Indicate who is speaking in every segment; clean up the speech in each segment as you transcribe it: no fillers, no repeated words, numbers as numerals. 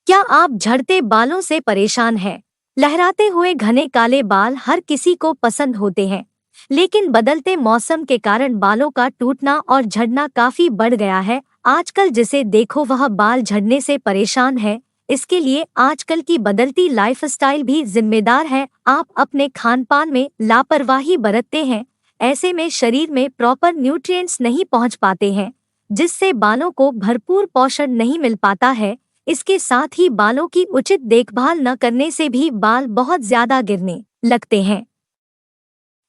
Speaker 1: क्या आप झड़ते बालों से परेशान हैं? लहराते हुए घने काले बाल हर किसी को पसंद होते हैं, लेकिन बदलते मौसम के कारण बालों का टूटना और झड़ना काफी बढ़ गया है। आजकल जिसे देखो वह बाल झड़ने से परेशान है। इसके लिए आजकल की बदलती लाइफस्टाइल भी जिम्मेदार है। आप अपने खान पान में लापरवाही बरतते हैं, ऐसे में शरीर में प्रॉपर न्यूट्रिएंट्स नहीं पहुंच पाते हैं, जिससे बालों को भरपूर पोषण नहीं मिल पाता है। इसके साथ ही बालों की उचित देखभाल न करने से भी बाल बहुत ज्यादा गिरने लगते हैं।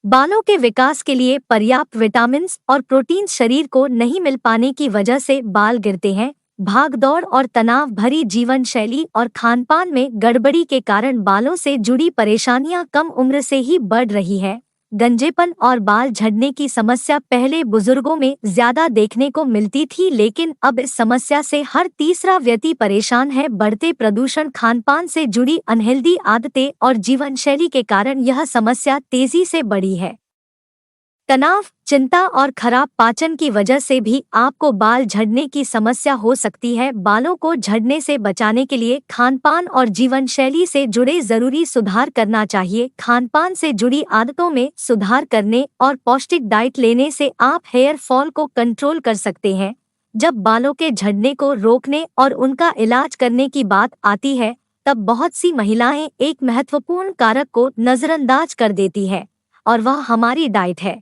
Speaker 1: बालों के विकास के लिए पर्याप्त विटामिन्स और प्रोटीन शरीर को नहीं मिल पाने की वजह से बाल गिरते हैं। भागदौड़ और तनाव भरी जीवन शैली और खानपान में गड़बड़ी के कारण बालों से जुड़ी परेशानियां कम उम्र से ही बढ़ रही है। गंजेपन और बाल झड़ने की समस्या पहले बुजुर्गों में ज्यादा देखने को मिलती थी, लेकिन अब इस समस्या से हर तीसरा व्यक्ति परेशान है। बढ़ते प्रदूषण, खानपान से जुड़ी अनहेल्दी आदतें और जीवन शैली के कारण यह समस्या तेजी से बढ़ी है। तनाव, चिंता और खराब पाचन की वजह से भी आपको बाल झड़ने की समस्या हो सकती है। बालों को झड़ने से बचाने के लिए खानपान और जीवन शैली से जुड़े जरूरी सुधार करना चाहिए। खानपान से जुड़ी आदतों में सुधार करने और पौष्टिक डाइट लेने से आप हेयर फॉल को कंट्रोल कर सकते हैं। जब बालों के झड़ने को रोकने और उनका इलाज करने की बात आती है, तब बहुत सी महिलाएं एक महत्वपूर्ण कारक को नजरअंदाज कर देती है, और वह हमारी डाइट है।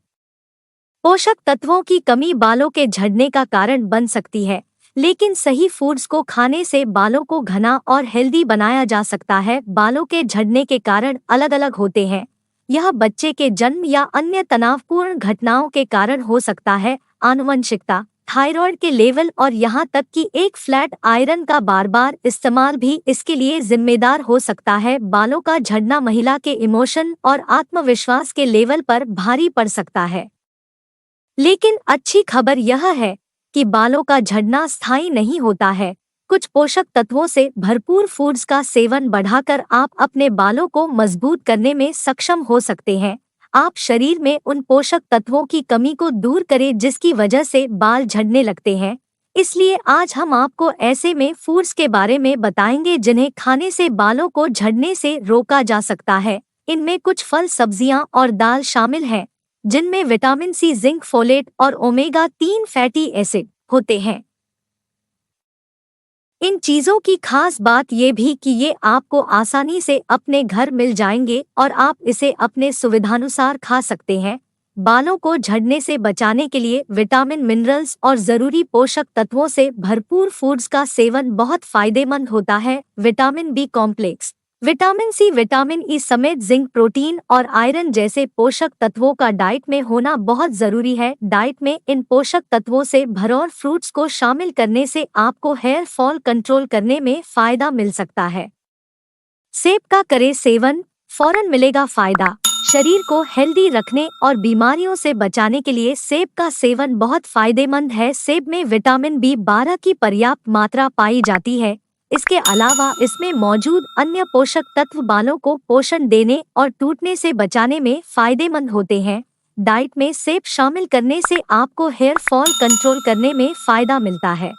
Speaker 1: पोषक तत्वों की कमी बालों के झड़ने का कारण बन सकती है, लेकिन सही फूड्स को खाने से बालों को घना और हेल्दी बनाया जा सकता है। बालों के झड़ने के कारण अलग अलग होते हैं। यह बच्चे के जन्म या अन्य तनावपूर्ण घटनाओं के कारण हो सकता है। आनुवंशिकता, थायराइड के लेवल और यहाँ तक कि एक फ्लैट आयरन का बार बार इस्तेमाल भी इसके लिए जिम्मेदार हो सकता है। बालों का झड़ना महिला के इमोशन और आत्मविश्वास के लेवल पर भारी पड़ सकता है, लेकिन अच्छी खबर यह है कि बालों का झड़ना स्थायी नहीं होता है। कुछ पोषक तत्वों से भरपूर फूड्स का सेवन बढ़ाकर आप अपने बालों को मजबूत करने में सक्षम हो सकते हैं। आप शरीर में उन पोषक तत्वों की कमी को दूर करें जिसकी वजह से बाल झड़ने लगते हैं। इसलिए आज हम आपको ऐसे में फूड्स के बारे में बताएंगे जिन्हें खाने से बालों को झड़ने से रोका जा सकता है। इनमें कुछ फल, सब्जियां और दाल शामिल हैं, जिनमें विटामिन सी, जिंक, फोलेट और ओमेगा-3 फैटी एसिड होते हैं। इन चीजों की खास बात ये भी कि ये आपको आसानी से अपने घर मिल जाएंगे और आप इसे अपने सुविधानुसार खा सकते हैं। बालों को झड़ने से बचाने के लिए विटामिन, मिनरल्स और जरूरी पोषक तत्वों से भरपूर फूड्स का सेवन बहुत फायदेमंद होता है। Vitamin B complex, vitamin C, vitamin E समेत जिंक, प्रोटीन और आयरन जैसे पोषक तत्वों का डाइट में होना बहुत जरूरी है। डाइट में इन पोषक तत्वों से भरपूर फ्रूट्स को शामिल करने से आपको हेयर फॉल कंट्रोल करने में फायदा मिल सकता है। सेब का करें सेवन, फौरन मिलेगा फायदा। शरीर को हेल्दी रखने और बीमारियों से बचाने के लिए सेब का सेवन बहुत फायदेमंद है। सेब में विटामिन बी12 की पर्याप्त मात्रा पाई जाती है। इसके अलावा इसमें मौजूद अन्य पोषक तत्व बालों को पोषण देने और टूटने से बचाने में फायदेमंद होते हैं। डाइट में सेब शामिल करने से आपको हेयर फॉल कंट्रोल करने में फायदा मिलता है।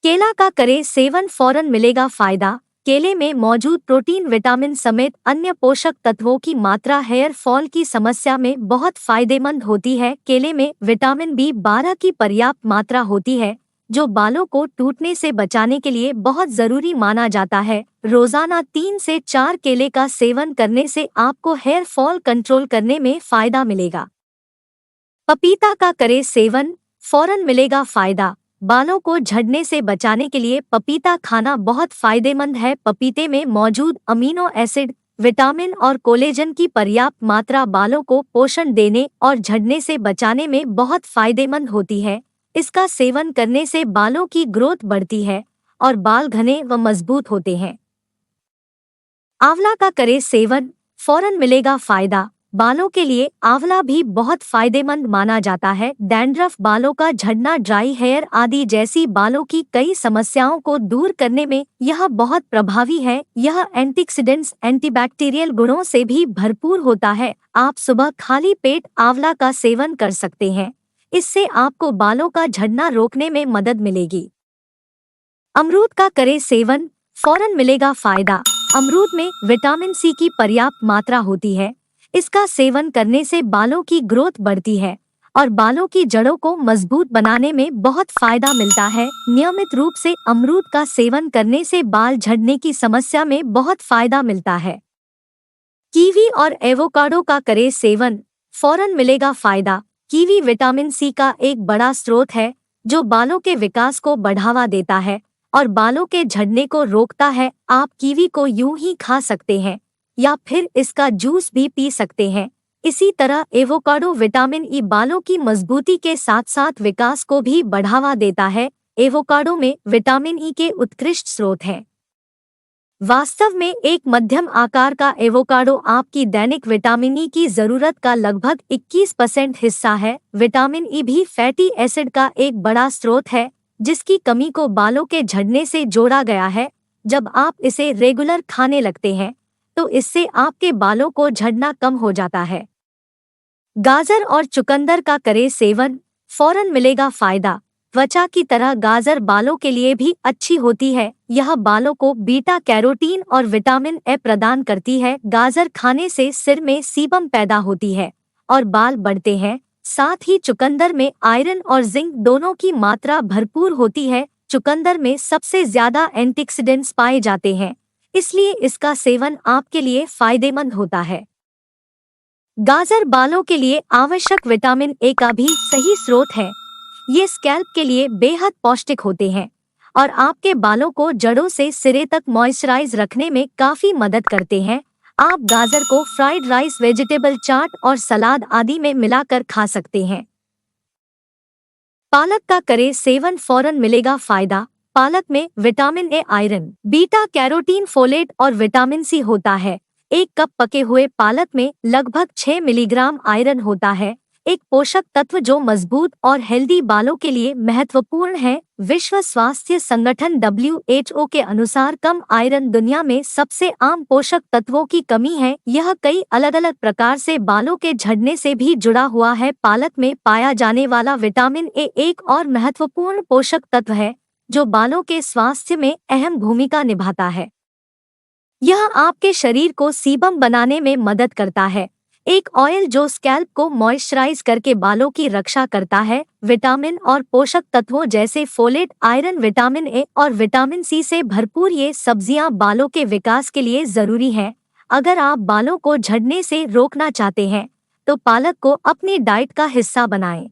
Speaker 1: केला का करें सेवन, फौरन मिलेगा फायदा। केले में मौजूद प्रोटीन, विटामिन समेत अन्य पोषक तत्वों की मात्रा हेयर फॉल की समस्या में बहुत फायदेमंद होती है। केले में विटामिन बी12 की पर्याप्त मात्रा होती है, जो बालों को टूटने से बचाने के लिए बहुत जरूरी माना जाता है। रोजाना 3 से 4 केले का सेवन करने से आपको हेयर फॉल कंट्रोल करने में फायदा मिलेगा। पपीता का करें सेवन, फौरन मिलेगा फायदा। बालों को झड़ने से बचाने के लिए पपीता खाना बहुत फायदेमंद है। पपीते में मौजूद अमीनो एसिड, विटामिन और कोलेजन की पर्याप्त मात्रा बालों को पोषण देने और झड़ने से बचाने में बहुत फायदेमंद होती है। इसका सेवन करने से बालों की ग्रोथ बढ़ती है और बाल घने व मजबूत होते हैं। आंवला का करें सेवन, फौरन मिलेगा फायदा। बालों के लिए आंवला भी बहुत फायदेमंद माना जाता है। डैंड्रफ, बालों का झड़ना, ड्राई हेयर आदि जैसी बालों की कई समस्याओं को दूर करने में यह बहुत प्रभावी है। यह एंटीऑक्सीडेंट्स, एंटीबैक्टीरियल गुणों से भी भरपूर होता है। आप सुबह खाली पेट आंवला का सेवन कर सकते हैं। इससे आपको बालों का झड़ना रोकने में मदद मिलेगी। अमरूद का करें सेवन, फौरन मिलेगा फायदा। अमरूद में विटामिन सी की पर्याप्त मात्रा होती है। इसका सेवन करने से बालों की ग्रोथ बढ़ती है और बालों की जड़ों को मजबूत बनाने में बहुत फायदा मिलता है। नियमित रूप से अमरूद का सेवन करने से बाल झड़ने की समस्या में बहुत फायदा मिलता है। कीवी और एवोकाडो का करें सेवन, फौरन मिलेगा फायदा। कीवी विटामिन सी का एक बड़ा स्रोत है जो बालों के विकास को बढ़ावा देता है और बालों के झड़ने को रोकता है। आप कीवी को यूं ही खा सकते हैं या फिर इसका जूस भी पी सकते हैं। इसी तरह एवोकाडो विटामिन ई बालों की मजबूती के साथ साथ विकास को भी बढ़ावा देता है। एवोकाडो में विटामिन ई के उत्कृष्ट स्रोत हैं। वास्तव में एक मध्यम आकार का एवोकाडो आपकी दैनिक विटामिन ई की जरूरत का लगभग 21% हिस्सा है। विटामिन ई भी फैटी एसिड का एक बड़ा स्रोत है जिसकी कमी को बालों के झड़ने से जोड़ा गया है। जब आप इसे रेगुलर खाने लगते हैं तो इससे आपके बालों को झड़ना कम हो जाता है। गाजर और चुकंदर का करें सेवन, फौरन मिलेगा फायदा। त्वचा की तरह गाजर बालों के लिए भी अच्छी होती है। यह बालों को बीटा कैरोटीन और विटामिन ए प्रदान करती है। गाजर खाने से सिर में सीबम पैदा होती है और बाल बढ़ते हैं। साथ ही चुकंदर में आयरन और जिंक दोनों की मात्रा भरपूर होती है। चुकंदर में सबसे ज्यादा एंटीऑक्सीडेंट्स पाए जाते हैं, इसलिए इसका सेवन आपके लिए फायदेमंद होता है। गाजर बालों के लिए आवश्यक विटामिन ए का भी सही स्रोत है। ये स्कैल्प के लिए बेहद पौष्टिक होते हैं और आपके बालों को जड़ों से सिरे तक मॉइस्चराइज रखने में काफी मदद करते हैं। आप गाजर को फ्राइड राइस, वेजिटेबल चाट और सलाद आदि में मिलाकर खा सकते हैं। पालक का करें सेवन, फौरन मिलेगा फायदा। पालक में vitamin A, iron, beta carotene, folate और विटामिन सी होता है। एक कप पके हुए पालक में लगभग 6 मिलीग्राम आयरन होता है, एक पोषक तत्व जो मजबूत और हेल्दी बालों के लिए महत्वपूर्ण है। विश्व स्वास्थ्य संगठन WHO के अनुसार कम आयरन दुनिया में सबसे आम पोषक तत्वों की कमी है। यह कई अलग अलग प्रकार से बालों के झड़ने से भी जुड़ा हुआ है। पालक में पाया जाने वाला विटामिन ए एक और महत्वपूर्ण पोषक तत्व है जो बालों के स्वास्थ्य में अहम भूमिका निभाता है। यह आपके शरीर को सीबम बनाने में मदद करता है, एक ऑयल जो स्कैल्प को मॉइस्चराइज करके बालों की रक्षा करता है। विटामिन और पोषक तत्वों जैसे फोलेट, आयरन, विटामिन ए और विटामिन सी से भरपूर ये सब्जियां बालों के विकास के लिए जरूरी हैं। अगर आप बालों को झड़ने से रोकना चाहते हैं तो पालक को अपनी डाइट का हिस्सा बनाएं।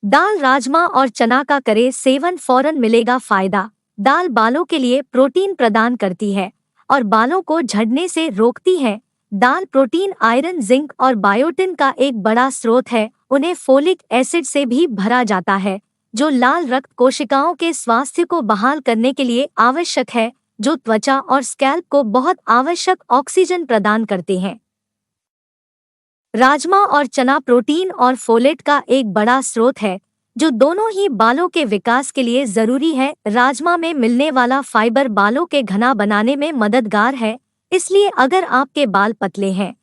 Speaker 1: दाल, राजमा और चना का करें सेवन, फौरन मिलेगा फायदा। दाल बालों के लिए प्रोटीन प्रदान करती है और बालों को झड़ने से रोकती है। दाल प्रोटीन, आयरन, जिंक और बायोटिन का एक बड़ा स्रोत है। उन्हें फोलिक एसिड से भी भरा जाता है जो लाल रक्त कोशिकाओं के स्वास्थ्य को बहाल करने के लिए आवश्यक है, जो त्वचा और स्कैल्प को बहुत आवश्यक ऑक्सीजन प्रदान करते हैं। राजमा और चना प्रोटीन और फोलेट का एक बड़ा स्रोत है जो दोनों ही बालों के विकास के लिए जरूरी है। राजमा में मिलने वाला फाइबर बालों के घना बनाने में मददगार है, इसलिए अगर आपके बाल पतले हैं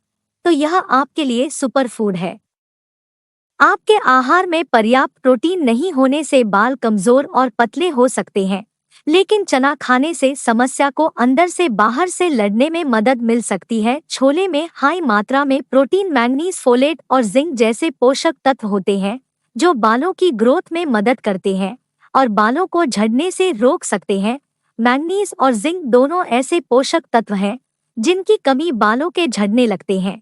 Speaker 1: तो यह आपके लिए सुपर फूड है। आपके आहार में पर्याप्त प्रोटीन नहीं होने से बाल कमजोर और पतले हो सकते हैं, लेकिन चना खाने से समस्या को अंदर से बाहर से लड़ने में मदद मिल सकती है। छोले में हाई मात्रा में प्रोटीन, मैंगनीज, फोलेट और जिंक जैसे पोषक तत्व होते हैं जो बालों की ग्रोथ में मदद करते हैं और बालों को झड़ने से रोक सकते हैं। मैंगनीज और जिंक दोनों ऐसे पोषक तत्व हैं जिनकी कमी बालों के झड़ने लगते हैं,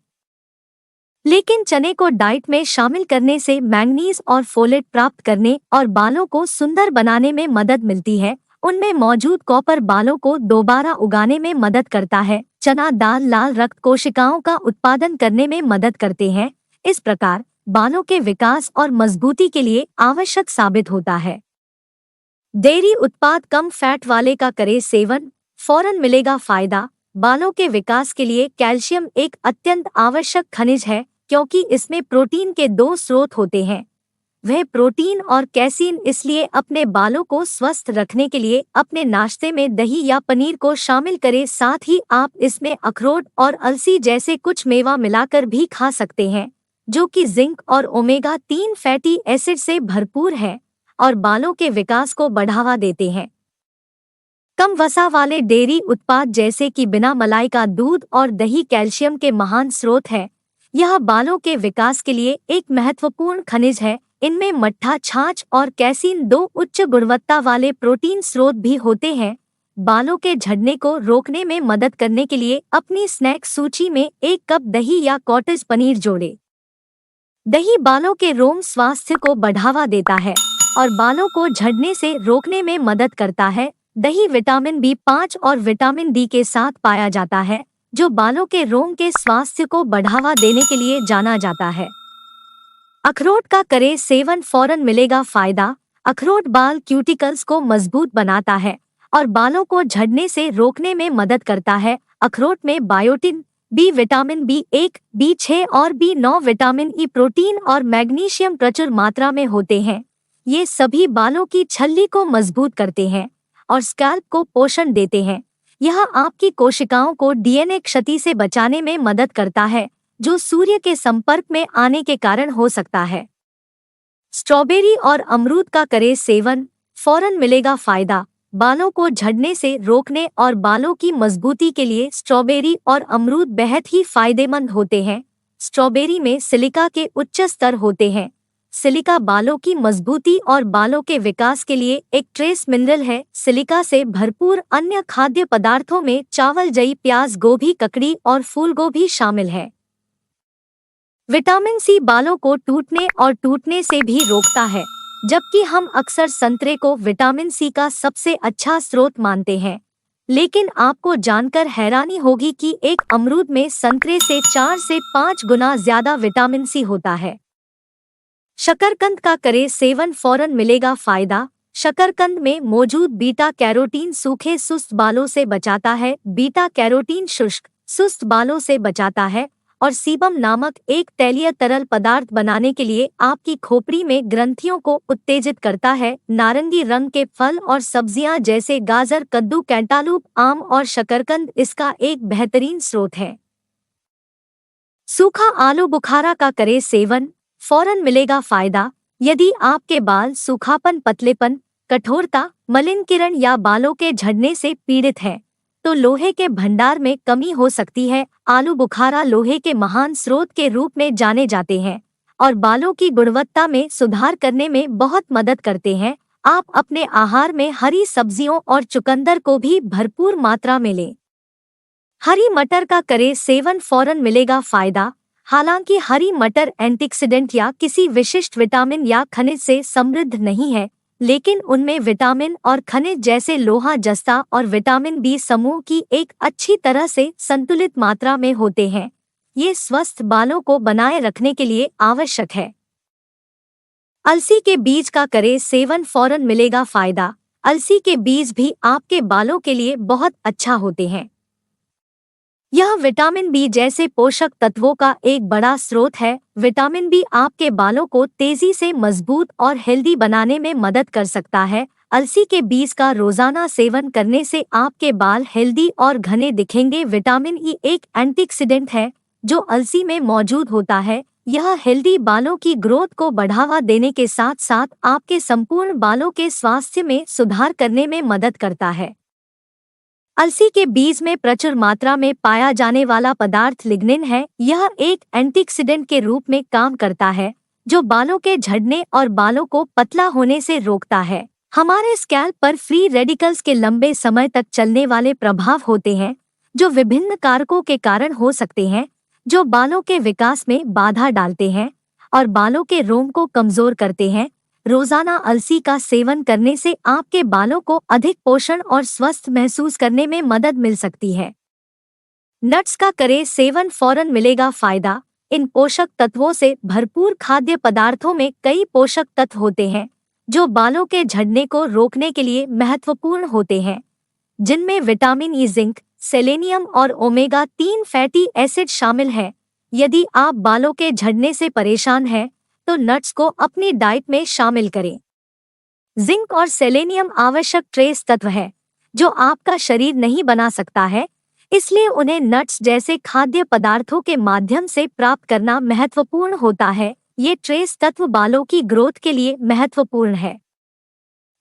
Speaker 1: लेकिन चने को डाइट में शामिल करने से मैंगनीज और फोलेट प्राप्त करने और बालों को सुंदर बनाने में मदद मिलती है। उनमें मौजूद कॉपर बालों को दोबारा उगाने में मदद करता है। चना दाल लाल रक्त कोशिकाओं का उत्पादन करने में मदद करते हैं, इस प्रकार बालों के विकास और मजबूती के लिए आवश्यक साबित होता है। डेयरी उत्पाद कम फैट वाले का करें सेवन, फौरन मिलेगा फायदा। बालों के विकास के लिए कैल्शियम एक अत्यंत आवश्यक खनिज है, क्योंकि इसमें प्रोटीन के दो स्रोत होते हैं। वह प्रोटीन और कैसीन इसलिए अपने बालों को स्वस्थ रखने के लिए अपने नाश्ते में दही या पनीर को शामिल करें। साथ ही आप इसमें अखरोट और अलसी जैसे कुछ मेवा मिलाकर भी खा सकते हैं, जो कि जिंक और ओमेगा 3 फैटी एसिड से भरपूर है और बालों के विकास को बढ़ावा देते हैं। कम वसा वाले डेयरी उत्पाद जैसे कि बिना मलाई का दूध और दही कैल्शियम के महान स्रोत है। यह बालों के विकास के लिए एक महत्वपूर्ण खनिज है। इनमें मट्ठा, छाछ और कैसीन दो उच्च गुणवत्ता वाले प्रोटीन स्रोत भी होते हैं। बालों के झड़ने को रोकने में मदद करने के लिए अपनी स्नैक सूची में 1 कप दही या कॉटेज पनीर जोड़ें। दही बालों के रोम स्वास्थ्य को बढ़ावा देता है और बालों को झड़ने से रोकने में मदद करता है। दही विटामिन B5 और विटामिन D के साथ पाया जाता है, जो बालों के रोम के स्वास्थ्य को बढ़ावा देने के लिए जाना जाता है। अखरोट का करें सेवन, फौरन मिलेगा फायदा। अखरोट बाल क्यूटिकल्स को मजबूत बनाता है और बालों को झड़ने से रोकने में मदद करता है। अखरोट में biotin, B vitamin B1, B6 और B9, विटामिन ई, प्रोटीन और मैग्नीशियम प्रचुर मात्रा में होते हैं। ये सभी बालों की छल्ली को मजबूत करते हैं और स्कैल्प को पोषण देते हैं। यह आपकी कोशिकाओं को DNA क्षति से बचाने में मदद करता है, जो सूर्य के संपर्क में आने के कारण हो सकता है। स्ट्रॉबेरी और अमरूद का करें सेवन, फौरन मिलेगा फायदा। बालों को झड़ने से रोकने और बालों की मजबूती के लिए स्ट्रॉबेरी और अमरूद बेहद ही फायदेमंद होते हैं। स्ट्रॉबेरी में सिलिका के उच्च स्तर होते हैं। सिलिका बालों की मजबूती और बालों के विकास के लिए एक ट्रेस मिनरल है। सिलिका से भरपूर अन्य खाद्य पदार्थों में चावल, जई, प्याज, गोभी, ककड़ी और फूलगोभी शामिल है। विटामिन C बालों को टूटने और टूटने से भी रोकता है, जबकि हम अक्सर संतरे को विटामिन C का सबसे अच्छा स्रोत मानते हैं। लेकिन आपको जानकर हैरानी होगी कि एक अमरूद में संतरे से 4 से 5 गुना ज्यादा विटामिन C होता है। शकरकंद का करें सेवन, फौरन मिलेगा फायदा। शकरकंद में मौजूद बीटा कैरोटीन सूखे सुस्त बालों से बचाता है। बीटा कैरोटीन शुष्क सुस्त बालों से बचाता है और सीबम नामक एक तैलीय तरल पदार्थ बनाने के लिए आपकी खोपड़ी में ग्रंथियों को उत्तेजित करता है। नारंगी रंग के फल और सब्जियां जैसे गाजर, कद्दू, कैंटालूप, आम और शकरकंद इसका एक बेहतरीन स्रोत है। सूखा आलू बुखारा का करें सेवन, फौरन मिलेगा फायदा। यदि आपके बाल सूखापन, पतलेपन, कठोरता, मलिन-किरण या बालों के झड़ने से पीड़ित हैं, तो लोहे के भंडार में कमी हो सकती है। आलू बुखारा लोहे के महान स्रोत के रूप में जाने जाते हैं और बालों की गुणवत्ता में सुधार करने में बहुत मदद करते हैं। आप अपने आहार में हरी सब्जियों और चुकंदर को भी भरपूर मात्रा में लें। हरी मटर का करें सेवन, फौरन मिलेगा फायदा। हालांकि हरी मटर एंटीऑक्सीडेंट या किसी विशिष्ट विटामिन या खनिज से समृद्ध नहीं है, लेकिन उनमें विटामिन और खनिज जैसे लोहा, जस्ता और विटामिन B समूह की एक अच्छी तरह से संतुलित मात्रा में होते हैं। ये स्वस्थ बालों को बनाए रखने के लिए आवश्यक है। अलसी के बीज का करें सेवन, फौरन मिलेगा फायदा। अलसी के बीज भी आपके बालों के लिए बहुत अच्छा होते हैं। यह विटामिन B जैसे पोषक तत्वों का एक बड़ा स्रोत है। विटामिन B आपके बालों को तेजी से मजबूत और हेल्दी बनाने में मदद कर सकता है। अलसी के बीज का रोजाना सेवन करने से आपके बाल हेल्दी और घने दिखेंगे। विटामिन E एक एंटीऑक्सीडेंट है जो अलसी में मौजूद होता है। यह हेल्दी बालों की ग्रोथ को बढ़ावा देने के साथ साथ आपके संपूर्ण बालों के स्वास्थ्य में सुधार करने में मदद करता है। अलसी के बीज में प्रचुर मात्रा में पाया जाने वाला पदार्थ लिग्निन है। यह एक एंटीऑक्सीडेंट के रूप में काम करता है, जो बालों के झड़ने और बालों को पतला होने से रोकता है। हमारे स्कैल्प पर फ्री रेडिकल्स के लंबे समय तक चलने वाले प्रभाव होते हैं, जो विभिन्न कारकों के कारण हो सकते हैं, जो बालों के विकास में बाधा डालते हैं और बालों के रोम को कमजोर करते हैं। रोजाना अलसी का सेवन करने से आपके बालों को अधिक पोषण और स्वस्थ महसूस करने में मदद मिल सकती है। नट्स का करें सेवन, फौरन मिलेगा फायदा। इन पोषक तत्वों से भरपूर खाद्य पदार्थों में कई पोषक तत्व होते हैं जो बालों के झड़ने को रोकने के लिए महत्वपूर्ण होते हैं, जिनमें विटामिन E, जिंक, सेलेनियम और ओमेगा 3 फैटी एसिड शामिल है। यदि आप बालों के झड़ने से परेशान हैं, तो नट्स को अपनी डाइट में शामिल करें। जिंक और सेलेनियम आवश्यक ट्रेस तत्व है जो आपका शरीर नहीं बना सकता है, इसलिए उन्हें नट्स जैसे खाद्य पदार्थों के माध्यम से प्राप्त करना महत्वपूर्ण होता है। ये ट्रेस तत्व बालों की ग्रोथ के लिए महत्वपूर्ण है।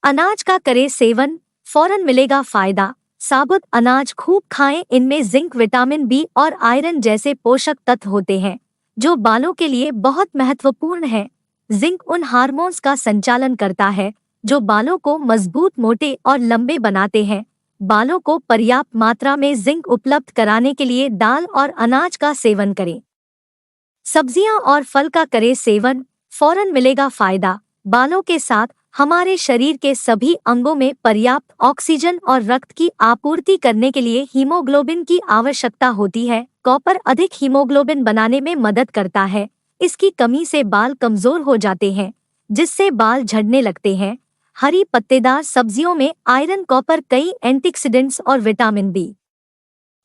Speaker 1: अनाज का करें सेवन, फौरन मिलेगा फायदा। साबुत अनाज खूब खाएं, इनमें जिंक, विटामिन बी और आयरन जैसे पोषक तत्व होते हैं जो बालों के लिए बहुत महत्वपूर्ण है। जिंक उन हार्मोन्स का संचालन करता है जो बालों को मजबूत, मोटे और लंबे बनाते हैं। बालों को पर्याप्त मात्रा में जिंक उपलब्ध कराने के लिए दाल और अनाज का सेवन करें। सब्जियां और फल का करें सेवन, फौरन मिलेगा फायदा। बालों के साथ हमारे शरीर के सभी अंगों में पर्याप्त ऑक्सीजन और रक्त की आपूर्ति करने के लिए हीमोग्लोबिन की आवश्यकता होती है। कॉपर अधिक हीमोग्लोबिन बनाने में मदद करता है। इसकी कमी से बाल कमजोर हो जाते हैं, जिससे बाल झड़ने लगते हैं। हरी पत्तेदार सब्जियों में आयरन, कॉपर, कई एंटीऑक्सीडेंट्स और विटामिन बी,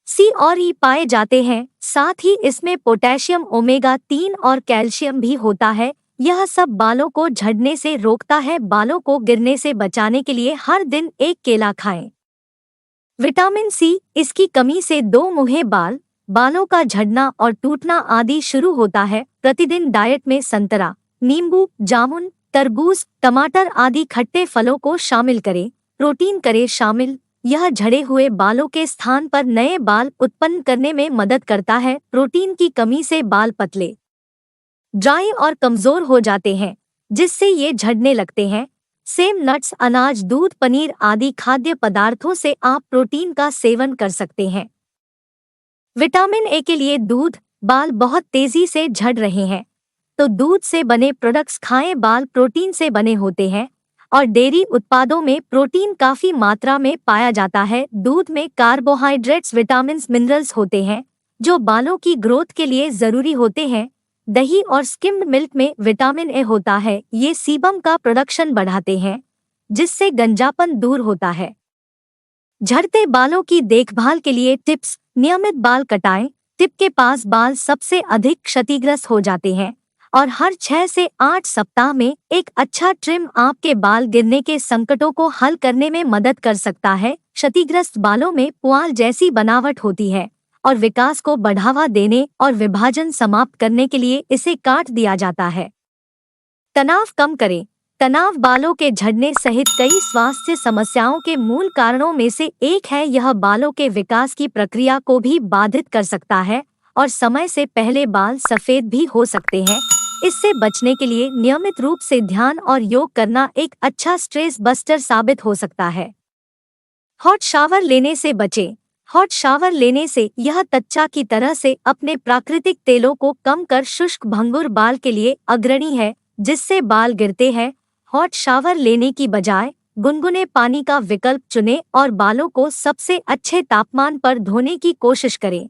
Speaker 1: सी और ई पाए जाते हैं। साथ ही इसमें पोटेशियम, ओमेगा 3 और कैल्शियम भी होता है। यह सब बालों को झड़ने से रोकता है। बालों को गिरने से बचाने के लिए हर दिन एक केला खाएं। विटामिन सी, इसकी कमी से दो मुंहे बाल, बालों का झड़ना और टूटना आदि शुरू होता है। प्रतिदिन डाइट में संतरा, नींबू, जामुन, तरबूज, टमाटर आदि खट्टे फलों को शामिल करें। प्रोटीन करें शामिल, यह झड़े हुए बालों के स्थान पर नए बाल उत्पन्न करने में मदद करता है। प्रोटीन की कमी से बाल पतले, ड्राई और कमजोर हो जाते हैं, जिससे ये झड़ने लगते हैं। सेम, नट्स, अनाज, दूध, पनीर आदि खाद्य पदार्थों से आप प्रोटीन का सेवन कर सकते हैं। विटामिन ए के लिए दूध, बाल बहुत तेजी से झड़ रहे हैं तो दूध से बने प्रोडक्ट्स खाएं। बाल प्रोटीन से बने होते हैं और डेयरी उत्पादों में प्रोटीन काफी मात्रा में पाया जाता है। दूध में कार्बोहाइड्रेट्स, विटामिन्स, मिनरल्स होते हैं जो बालों की ग्रोथ के लिए जरूरी होते हैं। दही और स्किम्ड मिल्क में विटामिन ए होता है। ये सीबम का प्रोडक्शन बढ़ाते हैं, जिससे गंजापन दूर होता है। झड़ते बालों की देखभाल के लिए टिप्स: नियमित बाल कटाएं। टिप के पास बाल सबसे अधिक क्षतिग्रस्त हो जाते हैं और हर 6 से 8 सप्ताह में एक अच्छा ट्रिम आपके बाल गिरने के संकटों को हल करने में मदद कर सकता है। क्षतिग्रस्त बालों में पुआल जैसी बनावट होती है और विकास को बढ़ावा देने और विभाजन समाप्त करने के लिए इसे काट दिया जाता है। तनाव कम करें। तनाव बालों के झड़ने सहित कई स्वास्थ्य समस्याओं के मूल कारणों में से एक है। यह बालों के विकास की प्रक्रिया को भी बाधित कर सकता है और समय से पहले बाल सफेद भी हो सकते हैं। इससे बचने के लिए नियमित रूप से ध्यान और योग करना एक अच्छा स्ट्रेस बस्टर साबित हो सकता है। हॉट शावर लेने से बचें। हॉट शावर लेने से यह त्वचा की तरह से अपने प्राकृतिक तेलों को कम कर शुष्क भंगुर बाल के लिए अग्रणी है, जिससे बाल गिरते हैं। हॉट शावर लेने की बजाय गुनगुने पानी का विकल्प चुनें और बालों को सबसे अच्छे तापमान पर धोने की कोशिश करें।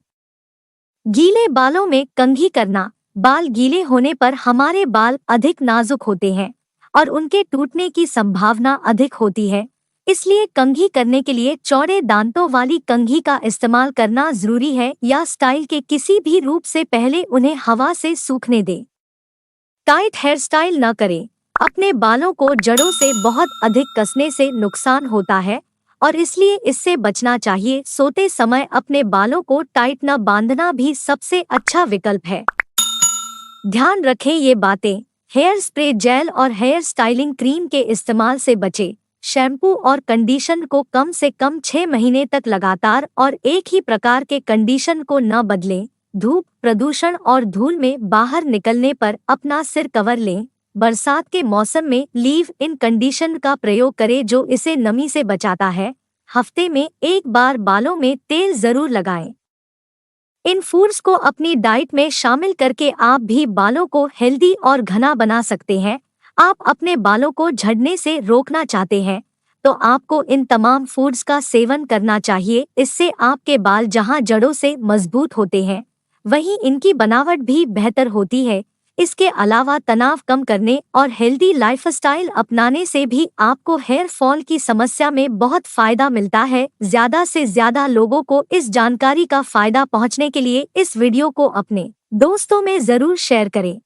Speaker 1: गीले बालों में कंघी करना। बाल गीले होने पर हमारे बाल अधिक नाजुक होते हैं और उनके टूटने की संभावना अधिक होती है। इसलिए कंघी करने के लिए चौड़े दांतों वाली कंघी का इस्तेमाल करना जरूरी है या स्टाइल के किसी भी रूप से पहले उन्हें हवा से सूखने दें। टाइट हेयर स्टाइल न करें। अपने बालों को जड़ों से बहुत अधिक कसने से नुकसान होता है और इसलिए इससे बचना चाहिए। सोते समय अपने बालों को टाइट न बांधना भी सबसे अच्छा विकल्प है। ध्यान रखें ये बातें। हेयर स्प्रे, जेल और हेयर स्टाइलिंग क्रीम के इस्तेमाल से बचें। शैम्पू और कंडीशन को कम से कम 6 महीने तक लगातार और एक ही प्रकार के कंडीशन को न बदलें। धूप, प्रदूषण और धूल में बाहर निकलने पर अपना सिर कवर लें। बरसात के मौसम में लीव इन कंडीशन का प्रयोग करें जो इसे नमी से बचाता है। हफ्ते में एक बार बालों में तेल जरूर लगाएं। इन फूड्स को अपनी डाइट में शामिल करके आप भी बालों को हेल्दी और घना बना सकते हैं। आप अपने बालों को झड़ने से रोकना चाहते हैं तो आपको इन तमाम फूड्स का सेवन करना चाहिए। इससे आपके बाल जहां जड़ों से मजबूत होते हैं, वहीं इनकी बनावट भी बेहतर होती है। इसके अलावा तनाव कम करने और हेल्दी लाइफस्टाइल अपनाने से भी आपको हेयर फॉल की समस्या में बहुत फायदा मिलता है। ज्यादा से ज्यादा लोगों को इस जानकारी का फायदा पहुंचने के लिए इस वीडियो को अपने दोस्तों में जरूर शेयर करें।